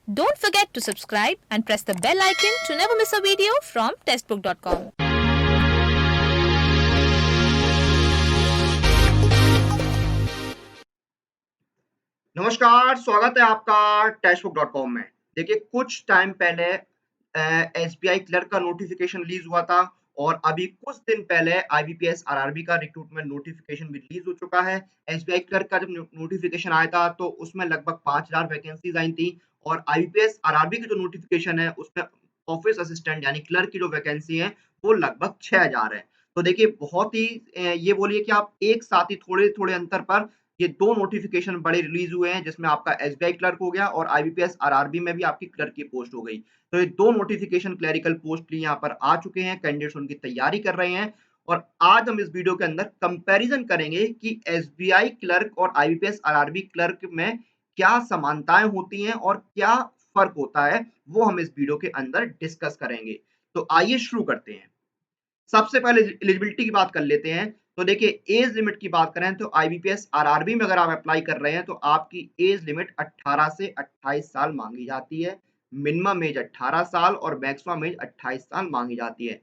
Don't forget to subscribe and press the bell icon to never miss a video from testbook.com. नमस्कार, स्वागत है आपका टेस्टबुक.com में। देखिए कुछ टाइम पहले एसबीआई क्लर्क का नोटिफिकेशन रिलीज़ हुआ था और अभी कुछ दिन पहले आईबीपीएस आरआरबी का रिक्रूटमेंट नोटिफिकेशन भी रिलीज़ हो चुका है। एसबीआई क्लर्क का जब नोटिफिकेशन आया था तो उसमें लगभग 5000 वैकेंसीज़ आई थी और आईबीपीएस आरआरबी की जो नोटिफिकेशन है उसमें ऑफिस असिस्टेंट यानी क्लर्क की जो वैकेंसी है वो लगभग 6000 है। तो देखिए बहुत ही ये बोलिए कि आप एक साथ ही थोड़े-थोड़े अंतर पर ये 2 नोटिफिकेशन बड़े रिलीज़ हुए हैं जिसमें आपका एसबीआई क्लर्क हो गया और आईबीपीएस आरआरबी में भी आपकी क्लर्क की पोस्ट हो गई। तो ये 2 नोटिफिकेशन क्लेरिकल पोस्ट के लिए यहाँ पर आ चुके हैं, कैंडिडेट्स उनकी तैयारी कर रहे हैं और आज हम इस वीडियो के अंदर कंपैरिज़न करेंगे कि एसबीआई क्लर्क और आईबीपीएस आरआरबी क्लर्क में क्या समानताएँ होती हैं और क्या फ़र्क होता है, वो हम इस वीडियो के अंदर डिस्कस करेंगे। तो आइए शुरू करते हैं। सबसे पहले एलिजिबिलिटी की बात कर लेते हैं। तो देखिए एज लिमिट की बात करें तो आईबीपीएस आरआरबी में अगर आप अप्लाई कर रहे हैं तो आपकी एज लिमिट 18 से 28 साल मांगी जाती है। मिनिमम एज 18 साल और मैक्सिमम एज 28 साल मांगी जाती है।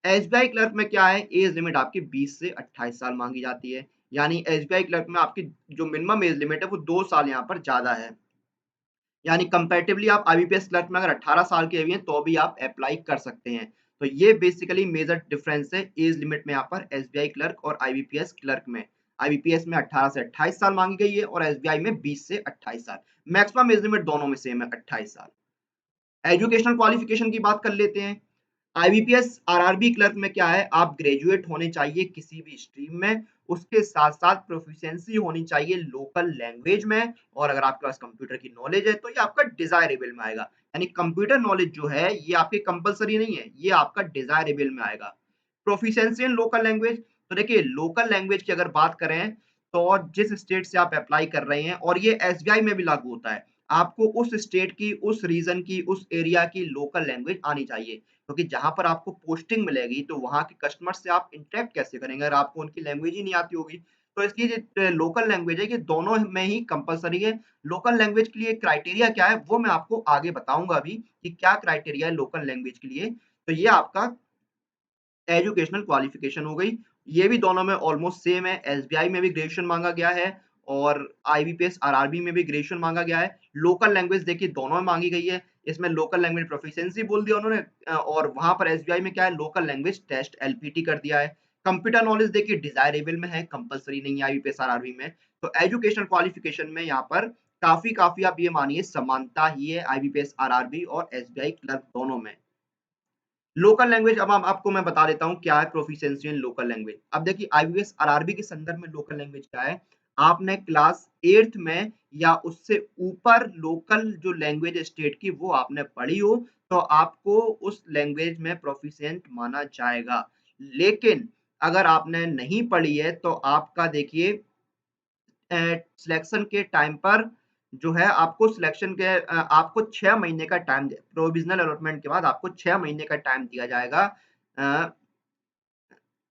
एसबीआई क्लर्क में क्या है एज लिमिट आपकी 20 से 28 साल मांगी जाती है। यानी एसबीआई क्लर्क में आपकी जो मिनिमम एज लिमिट है वो 2 साल यहाँ पर ज़्यादा है। यानी कंपैरेटिवली आप आईबीपीएस क्लर्क में अगर 18 साल के भी हैं तो भी आप अप्लाई कर सकते हैं। तो ये बेसिकली मेजर डिफरेंस है एज लिमिट में यहाँ पर एसबीआई क्लर्क और आईबीपीएस क्लर्क में। आईबीपीएस में 18 से 28 साल मांगी गई है और एसबीआई में 20 से 28 साल। मैक्सिमम एज लिमिट दोनों में सेम है 28 साल। एजुकेशनल क्वालिफिकेशन की बात कर लेते हैं। आईबीपीएस आरआरबी क्लर्क में क्या है आप ग्रेजुएट होने चाहिए किसी भी स्ट्रीम में, उसके साथ-साथ प्रोफिशिएंसी होनी चाहिए लोकल लैंग्वेज में और अगर आपके पास कंप्यूटर की नॉलेज है तो ये आपका डिज़ायरेबल में आएगा। यानी कंप्यूटर नॉलेज जो है ये आपकी कंपल्सरी नहीं है, ये आपका डिज़ायरेबल में आएगा। प्रोफिशिएंसी इन लोकल लैंग्वेज तो देखिए लोकल लैंग्वेज की अगर बात करें तो जिस स्टेट से आप अप्लाई कर रहे हैं और ये एसबीआई में भी लागू होता है। आपको उस स्टेट की, उस रीजन की, उस एरिया की लोकल लैंग्वेज आनी चाहिए। क्योंकि जहाँ पर आपको पोस्टिंग मिलेगी तो वहाँ के कस्टमर से आप इंटरेक्ट कैसे करेंगे अगर आपको उनकी लैंग्वेज ही नहीं आती होगी। तो इसलिए जो लोकल लैंग्वेज है ये दोनों में ही कंपल्सरी है। लोकल लैंग्वेज के लिए क्राइटेरिया क्या है वो मैं आपको आगे बताऊँगा अभी कि क्या क्राइटेरिया है लोकल लैंग्वेज के लिए। तो ये आपका एजुकेशनल क्वालिफिकेशन हो गई। ये भी दोनों में ऑलमोस्ट सेम है। एसबीआई में भी ग्रेजुएशन माँगा गया है और आईबीपीएस, आरआरबी में भी ग्रेजुएशन माँगा गया है। लोकल लैंग्वेज देखिए दोनों में माँगी गई है। इसमें लोकल लैंग्वेज प्रोफिशिएंसी बोल दिया उन्होंने और वहाँ पर एसबीआई में क्या है लोकल लैंग्वेज टेस्ट एलपीटी कर दिया है। कंप्यूटर नॉलेज देखिए डिज़ायरेबल में है, कंपल्सरी नहीं है आईबीपीएस, आरआरबी में। तो एजुकेशनल क्वालिफिकेशन में यहाँ पर काफ़ी आप ये मानिए समानता ही है आईबीपीएस, आरआरबी और एसबीआई क्लर्क दोनों में। लोकल लैंग्वेज अब हम आपको मैं बता देता हूँ क्या है प्रोफिशिएंसी इन लोकल लैंग्वेज। अब देखिए आईबीएस आरआरबी के संदर्भ में लोकल लैंग्वेज क्या है? आपने क्लास 8th में या उससे ऊपर लोकल जो लैंग्वेज स्टेट की वो आपने पढ़ी हो, तो आपको उस लैंग्वेज में प्रोफिशिएंट माना जाएगा। लेकिन अगर आपने नहीं पढ़ी है तो आपका देखिए सिलेक्शन के टाइम पर जो है आपको सिलेक्शन के आपको 6 महीने का टाइम प्रोविज़नल अलॉटमेंट के बाद आपको 6 महीने का टाइम दिया जाएगा अ,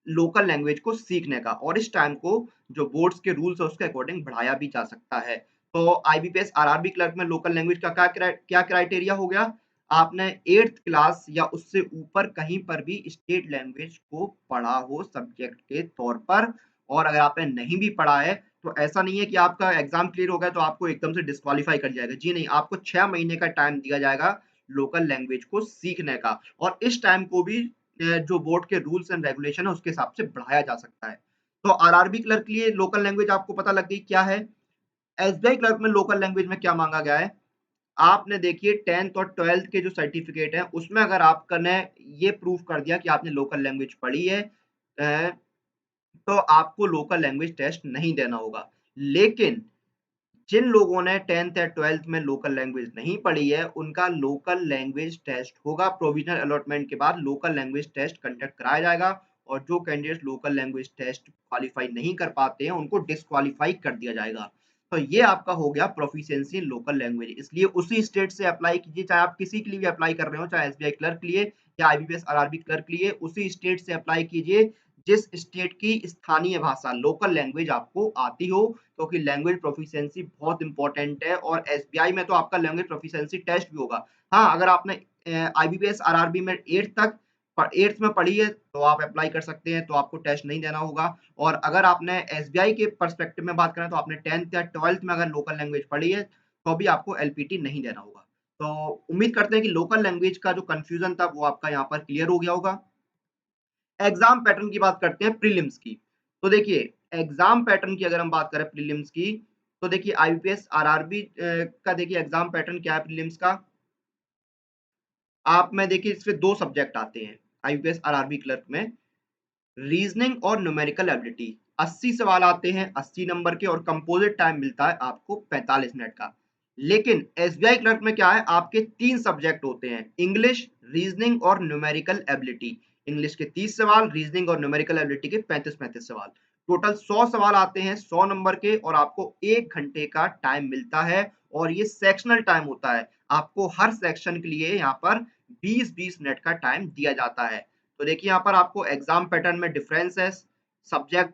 लोकल लैंग्वेज को सीखने का और इस टाइम को जो बोर्ड्स के रूल्स है उसके अकॉर्डिंग बढ़ाया भी जा सकता है। तो आईबीपीएस, आरआरबी क्लर्क में लोकल लैंग्वेज का क्या क्राइटेरिया हो गया? आपने 8th क्लास या उससे ऊपर कहीं पर भी स्टेट लैंग्वेज को पढ़ा हो सब्जेक्ट के तौर पर और अगर आपने नहीं भी पढ़ा है, तो ऐसा नहीं है कि आपका एग्ज़ाम क्लियर हो गया तो आपको एकदम से डिस्क्वालीफाई कर जाएगा। जी नहीं, आपको 6 महीने का टाइम दिया जाएगा लोकल लैंग्वेज को सीखने का और इस टाइम को भी जो बोर्ड के रूल्स एंड रेगुलेशन है उसके हिसाब से बढ़ाया जा सकता है। तो आरआरबी क्लर्क के लिए लोकल लैंग्वेज आपको पता लग गई क्या है? एसबीआई क्लर्क में लोकल लैंग्वेज में क्या माँगा गया है? आपने देखिए 10th और 12th के जो सर्टिफिकेट हैं उसमें अगर आपने ये प्रूफ कर दिया कि आपने लोकल लैंग्वेज पढ़ी है अ, तो आपको लोकल लैंग्वेज टेस्ट नहीं देना होगा। लेकिन जिन लोगों ने 10th या 12th में लोकल लैंग्वेज नहीं पढ़ी है, उनका लोकल लैंग्वेज टेस्ट होगा। प्रोविज़नल अलॉटमेंट के बाद लोकल लैंग्वेज टेस्ट कंडक्ट कराया जाएगा और जो candidates local language test qualify नहीं कर पाते हैं, उनको डिस्क्वालीफाई कर दिया जाएगा। तो ये आपका हो गया प्रोफिशिएंसी इन लोकल लैंग्वेज। इसलिए उसी स्टेट से अप्लाई कीजिए, चाहे आप किसी के लिए भी अप्लाई कर रहे हो, चाहे एसबीआई क्लर्क के लिए या आईबीपीएस, आरआरबी क्लर्क के लिए, उसी स्टेट से अप्लाई कीजिए जिस स्टेट की स्थानीय भाषा लोकल लैंग्वेज आपको आती हो, क्योंकि लैंग्वेज प्रोफिशिएंसी बहुत इंपॉर्टेंट है और एसबीआई में तो आपका लैंग्वेज प्रोफिशिएंसी टेस्ट भी होगा। हाँ, अगर आपने आईबीपीएस आरआरबी में 8th तक 8th में पढ़ी है तो आप अप्लाई कर सकते हैं, तो आपको टेस्ट नहीं देना होगा। और अगर आपने एसबीआई के पर्सपेक्टिव में बात करें तो आपने 10th या 12th में अगर लोकल लैंग्वेज पढ़ी है तो भी आपको एलपीटी नहीं देना होगा। तो उम्मीद करते हैं कि लोकल लैंग्वेज का जो कन्फ्यूजन था वो आपका यहाँ पर क्लियर हो गया होगा। एग्जाम पैटर्न की बात करते हैं प्रीलिम्स की। तो देखिए एग्जाम पैटर्न की अगर हम बात करें प्रीलिम्स की, तो देखिए आईबीपीएस आरआरबी का देखिए एग्जाम पैटर्न क्या है प्रीलिम्स का। आप में देखिए इसमें 2 सब्जेक्ट आते हैं आईबीपीएस आरआरबी क्लर्क में, रीजनिंग और न्यूमेरिकल एबिलिटी। 80 सवाल आते हैं 80 नंबर के और कंपोजिट टाइम मिलता है आपको 45 मिनट का। लेकिन एसबीआई क्लर्क में क्या है, आपके 3 सब्जेक्ट होते हैं, इंग्लिश, रीजनिंग और न्यूमेरिकल एबिलिटी। इंग्लिश के 30 सवाल, रीजनिंग और न्यूमेरिकल एबिलिटी के 35-35 सवाल। टोटल 100 सवाल आते हैं 100 नंबर के और आपको 1 घंटे का टाइम मिलता है और ये सेक्शनल टाइम होता है। आपको हर सेक्शन के लिए यहाँ पर 20-20 मिनट का टाइम दिया जाता है। तो देखिए यहाँ पर आपको एग्जाम पैटर्न में डिफरेंस है। सब्जेक्ट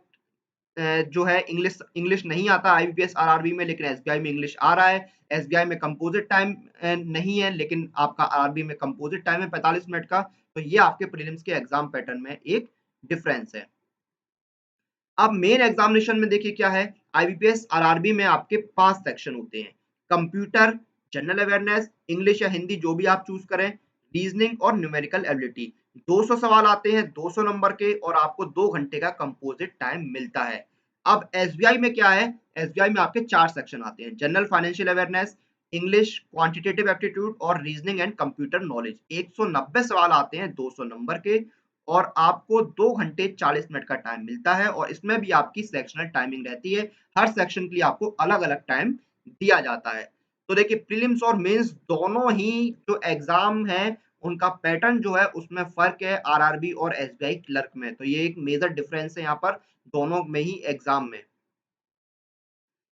जो है इंग्लिश इंग्लिश नहीं आता आईबीपीएस आरआरबी में, लेकिन एसबीआई में इंग्लिश आ रहा है। एसबीआई में कंपोजिट टाइम नहीं है, लेकिन आपका आरआरबी में कंपोजिट टाइम है 45 मिनट का। तो ये आपके प्रीलिम्स के एग्जाम पैटर्न में एक डिफरेंस है। अब मेन एग्जामिनेशन में देखिए क्या है, आईबीपीएस आरआरबी में आपके 5 सेक्शन होते हैं, कंप्यूटर, जनरल अवेयरनेस, इंग्लिश या हिंदी जो भी आप चूज करें, रीजनिंग और न्यूमेरिकल एबिलिटी। 200 सवाल आते हैं 200 नंबर के और आपको 2 घंटे का कंपोजिट टाइम मिलता है। अब एसबीआई में क्या है, एसबीआई में आपके 4 सेक्शन आते हैं, general financial awareness, English, quantitative aptitude और रीजनिंग एंड कंप्यूटर नॉलेज। 190 सवाल आते हैं 200 नंबर के और आपको 2 घंटे 40 मिनट का टाइम मिलता है और इसमें भी आपकी सेक्शनल टाइमिंग रहती है। हर सेक्शन के लिए आपको अलग-अलग टाइम दिया जाता है। तो देखिए प्रीलिम्स और मेंस दोनों ही जो एग्ज़ाम है, उनका पैटर्न जो है उसमें फ़र्क है आरआरबी और एसबीआई क्लर्क में। तो ये एक मेजर डिफरेंस है यहाँ पर दोनों में ही एग्ज़ाम में।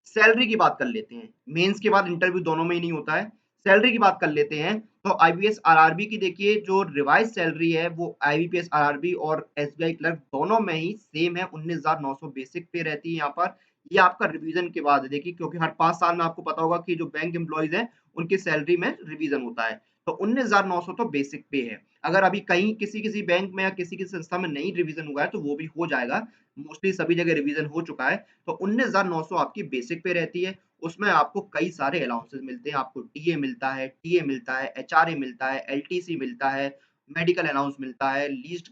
सैलरी की बात कर लेते हैं। मेंस के बाद इंटरव्यू दोनों में ही नहीं होता है। सैलरी की बात कर लेते हैं, तो आईबीपीएस आरआरबी की देखिए जो रिवाइज़ सैलरी है वो आईबीपीएस आरआरबी और एसबीआई क्लर्क दोनों में ही सेम है, 19,900 बेसिक पे रहती है यहाँ पर। ये आपका रिवीजन के बाद है देखिए, क्योंकि हर 5 साल में आपको पता होगा कि जो बैंक एम्प्लॉइज़ हैं, उनकी सैलरी में रिवीजन होता है। तो 19,900 तो बेसिक पे है। अगर अभी कहीं किसी-किसी बैंक में या किसी-किसी संस्था में नहीं रिवीजन हुआ है, तो वो भी हो जाएगा। मोस्टली सभी जगह रिवीजन हो चुका है। तो 19,900 आपकी बेसिक पे रहती है। उसमें आपको कई सारे अलाउंसेस मिलते हैं। आपको डीए मिलता है, टीए मिलता है, एचआरए मिलता है, एलटीसी मिलता है, मेडिकल अलाउंस मिलता है, लीस्ट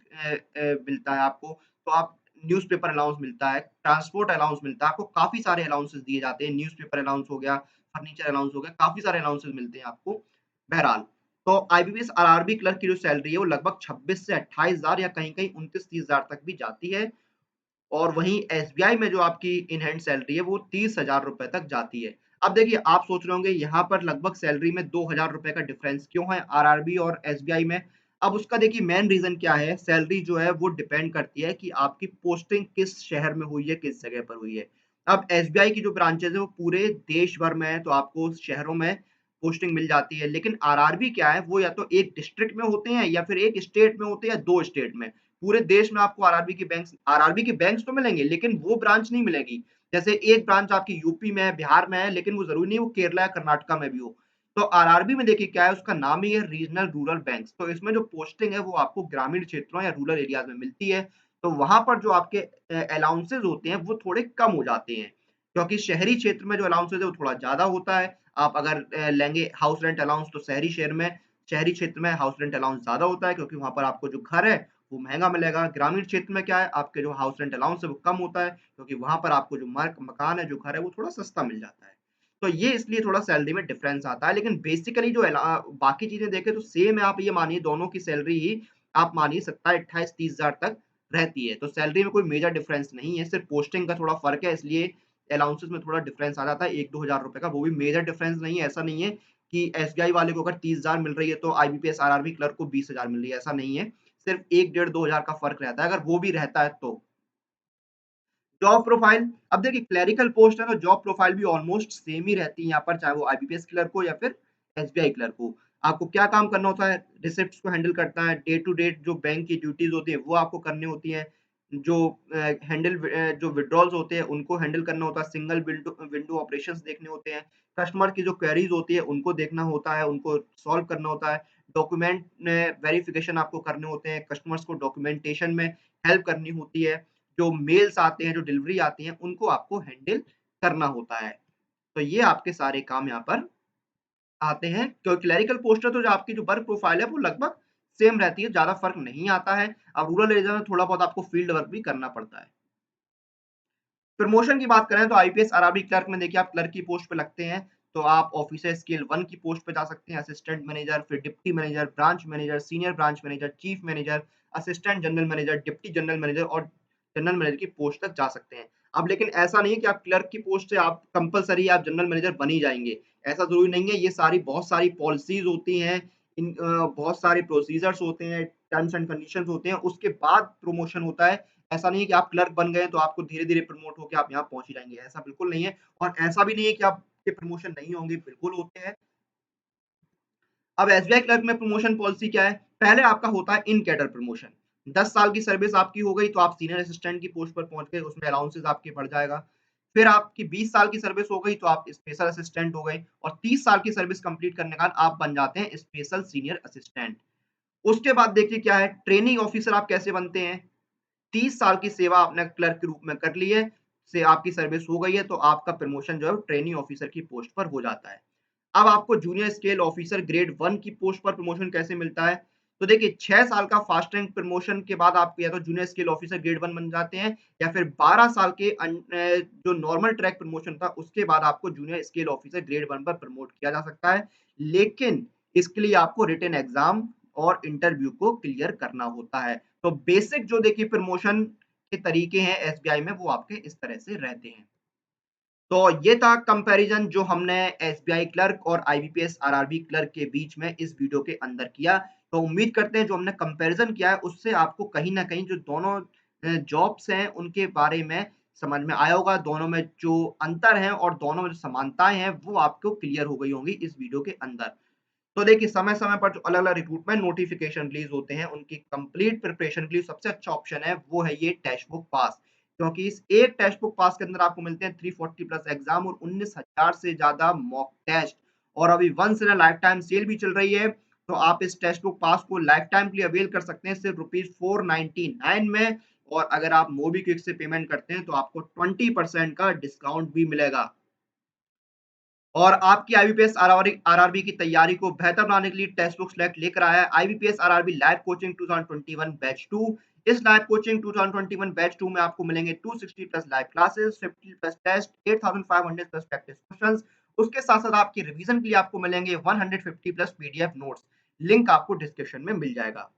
मिलता है आपको। तो आप न्यूज़पेपर अलाउंस मिलता है, ट्रांसपोर्ट अलाउंस मिलता है। आपको काफ़ी सारे अलाउंसेस दिए जाते हैं। न्यूज़पेपर अलाउंस हो गया, फर्नीचर अलाउंस हो गया, काफ़ी सारे अलाउंसेस मिलते हैं आपको। बहरहाल, तो आईबीपीएस आरआरबी क्लर्क की जो सैलरी है वो लगभग 26 से 28,000 या कहीं-कहीं 29-30,000 तक भी जाती है। और वहीं एसबीआई में जो आपकी इन हैंड सैलरी है वो 30,000 रुपए तक जाती है। अब देखिए आप सोच रहे होंगे यहाँ पर लगभग सैलरी में 2,000 रुपए का डिफरेंस क्यों है आरआरबी और एसबीआई में? अब उसका देखिए मेन रीज़न क्या है, सैलरी जो है वो डिपेंड करती है कि आपकी पोस्टिंग किस शहर में हुई है, किस जगह पर हुई है। अब एसबीआई की जो ब्रांचेज़ है वो पूरे देश भर में है, तो आपको शहरों में पोस्टिंग मिल जाती है। लेकिन आरआरबी क्या है, वो या तो एक डिस्ट्रिक्ट में होते हैं या फिर एक स्टेट में होते हैं या 2 स्टेट में। पूरे देश में आपको आरआरबी के बैंक्स तो मिलेंगे, लेकिन वो ब्रांच नहीं मिलेगी। जैसे एक ब्रांच आपकी यूपी में है, बिहार में है, लेकिन वो ज़रूरी नहीं वो केरला या कर्नाटका में भी हो। तो आरआरबी में देखिए क्या है, उसका नाम ही है रीजनल रूरल बैंक्स। तो इसमें जो पोस्टिंग है वो आपको ग्रामीण क्षेत्रों या रूरल एरियाज़ में मिलती है। तो वहाँ पर जो आपके अलाउंसेस होते हैं वो थोड़े कम हो जाते हैं। क्योंकि शहरी क्षेत्र में जो अलाउंसेस है वो थोड़ा ज़्यादा होता है। आप अगर लेंगे हाउस रेंट अलाउंस तो शहरी क्षेत्र में हाउस रेंट अलाउंस ज़्यादा होता है, क्योंकि वहाँ पर आपको जो घर है वो महँगा मिलेगा। ग्रामीण क्षेत्र में क्या है, आपके जो हाउस रेंट अलाउंस है वो कम होता है, क्योंकि वहाँ पर आपको जो मकान है, जो घर है वो थोड़ा सस्ता मिल जाता है। तो ये इसलिए थोड़ा सैलरी में डिफरेंस आता है, लेकिन बेसिकली जो बाकी चीज़ें देखें तो सेम है। आप ये मानिए दोनों की सैलरी ही आप मानिए 27, 28, 30,000 तक रहती है। तो सैलरी में कोई मेजर डिफरेंस नहीं है, सिर्फ पोस्टिंग का थोड़ा फ़र्क है, इसलिए अलाउंसेस में थोड़ा डिफरेंस आ जाता है 1-2 हज़ार रुपए का, वो भी मेजर डिफरेंस नहीं है। ऐसा नहीं है कि एसबीआई वाले को अगर 30,000 मिल रही है तो आईबीपीएस आरआरबी क्लर्क को 20,000 मिल रही है, ऐसा नहीं है। सिर्फ 1 डेढ़ 2 हज़ार का फ़र्क रहता है, अगर वो भी रहता है तो। जॉब प्रोफाइल, अब देखिए क्लेरिकल पोस्ट है तो जॉब प्रोफाइल भी ऑलमोस्ट सेम ही रहती है यहाँ पर, चाहे वो आईबीपीएस क्लर्क हो या फिर एसबीआई क्लर्क हो। आपको क्या काम करना होता है? रिसिप्ट्स को हैंडल करना है, डे टू डे जो बैंक की ड्यूटीज़ होती हैं वो आपको करनी होती हैं। जो जो विथड्रॉल्स होते हैं उनको हैंडल करना होता है, सिंगल विंडो विंडो ऑपरेशंस देखने होते हैं, कस्टमर की जो क्वेरीज होती है उनको देखना होता है, उनको सॉल्व करना होता है, डॉक्यूमेंट वेरिफिकेशन आपको करने होते हैं, कस्टमर्स को डॉक्यूमेंटेशन में हेल्प करनी होती है, जो मेल्स आते हैं, जो डिलीवरी आती है, उनको आपको हैंडल करना होता है। तो ये आपके सारे काम यहाँ पर आते हैं। तो क्लेरिकल पोस्ट है तो जो आपकी जो वर्क प्रोफाइल है वो लगभग सेम रहती है, ज़्यादा फ़र्क नहीं आता है। अब रूरल एरिया में थोड़ा बहुत आपको फील्ड वर्क भी करना पड़ता है। प्रमोशन की बात करें तो आईपीएस आरआरबी क्लर्क में देखिए आप क्लर्क की पोस्ट पे लगते हैं, तो आप ऑफिसर स्केल 1 की पोस्ट पे जा सकते हैं, असिस्टेंट मैनेजर, फिर deputy manager, branch manager, senior branch manager, chief manager, assistant general manager, deputy general manager और जनरल मैनेजर की पोस्ट तक जा सकते हैं। अब लेकिन ऐसा नहीं है कि आप क्लर्क की पोस्ट से आप कंपल्सरी आप जनरल मैनेजर बन ही जाएँगे, ऐसा ज़रूरी नहीं है। ये सारी बहुत सारी पॉलिसीज़ होती हैं, बहुत सारे प्रोसीजर्स होते हैं, टर्म्स एंड कंडीशंस होते हैं, उसके बाद प्रमोशन होता है। ऐसा नहीं है कि आप क्लर्क बन गए तो आपको धीरे-धीरे प्रमोट होके आप यहाँ पहुँच ही जाएँगे, ऐसा बिल्कुल नहीं है और ऐसा भी नहीं है कि आपके प्रमोशन नहीं होंगे, बिल्कुल होते हैं। अब एसबीआई क्लर्क में प्रमोशन पॉलिसी क्या है? पहले आपका होता है इन कैडर प्रमोशन। 10 साल की सर्विस आपकी हो गई तो आप सीनियर असिस्टेंट की पोस्ट पर पहुँच गए, उसमें अलाउंसेस आपके बढ़ जाएगा। फिर आपकी 20 साल की सर्विस हो गई तो आप स्पेशल असिस्टेंट हो गए और 30 साल की सर्विस कंप्लीट करने के बाद आप बन जाते हैं स्पेशल सीनियर असिस्टेंट। उसके बाद देखिए क्या है, ट्रेनिंग ऑफिसर आप कैसे बनते हैं? 30 साल की सेवा आपने क्लर्क के रूप में कर ली है, से आपकी सर्विस हो गई है, तो आपका प्रमोशन जो है ट्रेनी ऑफिसर की पोस्ट पर हो जाता है। अब आपको जूनियर स्केल ऑफिसर ग्रेड 1 की पोस्ट पर प्रमोशन कैसे मिलता है? तो देखिए 6 साल का फास्ट रैंक प्रमोशन के बाद आप या तो जूनियर स्केल ऑफिसर ग्रेड 1 बन जाते हैं या फिर 12 साल के जो नॉर्मल ट्रैक प्रमोशन था उसके बाद आपको जूनियर स्केल ऑफिसर ग्रेड 1 पर प्रमोट किया जा सकता है। लेकिन इसके लिए आपको रिटन एग्जाम और इंटरव्यू को क्लियर करना होता है। तो बेसिक जो देखिए प्रमोशन के तरीके हैं एसबीआई में वो आपके इस तरह से रहते हैं। तो ये था कंपैरिजन जो हमने एसबीआई क्लर्क और आईबीपीएस आरआरबी क्लर्क के बीच में इस वीडियो के अंदर किया। तो उम्मीद करते हैं जो हमने कंपैरिजन किया है उससे आपको कहीं न कहीं जो दोनों जॉब्स हैं उनके बारे में समझ में आया होगा। दोनों में जो अंतर है और दोनों में जो समानताएँ हैं वो आपको क्लियर हो गई होंगी इस वीडियो के अंदर। तो देखिए समय-समय पर जो अलग-अलग रिक्रूटमेंट नोटिफ़िकेशन रिलीज़ होते हैं, उनकी कंप्लीट प्रिपरेशन के लिए सबसे अच्छा ऑप्शन है, वो है ये टेस्ट बुक पास। क्योंकि इस एक टेस्ट बुक पास के अंदर आपको मिलते हैं 340 प्लस एग्ज़ाम और 19,000 से ज़्यादा मॉक टेस्ट और अभी once in a life time sale भी चल रही है, तो आप इस टेस्ट बुक पास को लाइफ टाइम के लिए अवेल कर सकते हैं सिर्फ रुपीज़ 499 में और अगर आप मोबीक्विक से पेमेंट करते हैं, तो आपको 20% का डिस्काउंट भी मिलेगा। और आपकी आईबीपीएस आरआरबी की तैयारी को बेहतर बनाने के लिए टेक्स्ट बुक सेलेक्ट लेकर आया है IBPS RRB live coaching 2021 batch 2। इस लाइव कोचिंग 2021 बैच 2 में आपको मिलेंगे 260 plus live classes, 50 plus test, 8500 plus practice questions. उसके साथ-साथ आपकी रिवीजन के लिए आपको मिलेंगे 150 प्लस पीडीएफ नोट्स। लिंक आपको डिस्क्रिप्शन में मिल जाएगा।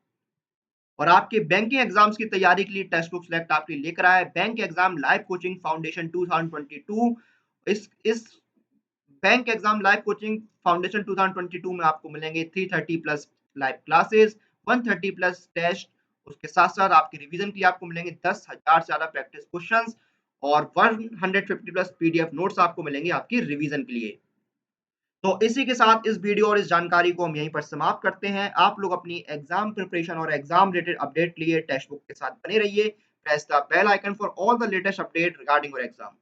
और आपके बैंकिंग एग्जाम्स की तैयारी के लिए टेक्स्ट बुक सेलेक्ट आपके लिए लेकर आया है bank exam live coaching foundation 2022। इस bank exam live coaching foundation 2022 में आपको मिलेंगे 330 plus live classes, 130 plus test, उसके साथ-साथ आपके रिवीजन के लिए आपको मिलेंगे 10,000 से ज़्यादा प्रैक्टिस क्वेश्चंस और 150 प्लस पीडीएफ नोट्स आपको मिलेंगे आपकी रिवीजन के लिए। तो इसी के साथ इस वीडियो और इस जानकारी को हम यहीं पर समाप्त करते हैं। आप लोग अपनी एग्जाम प्रिपरेशन और एग्जाम रिलेटेड अपडेट के लिए टेक्स्ट बुक के साथ बने रहिए। Press the bell icon for all the latest update regarding your exam.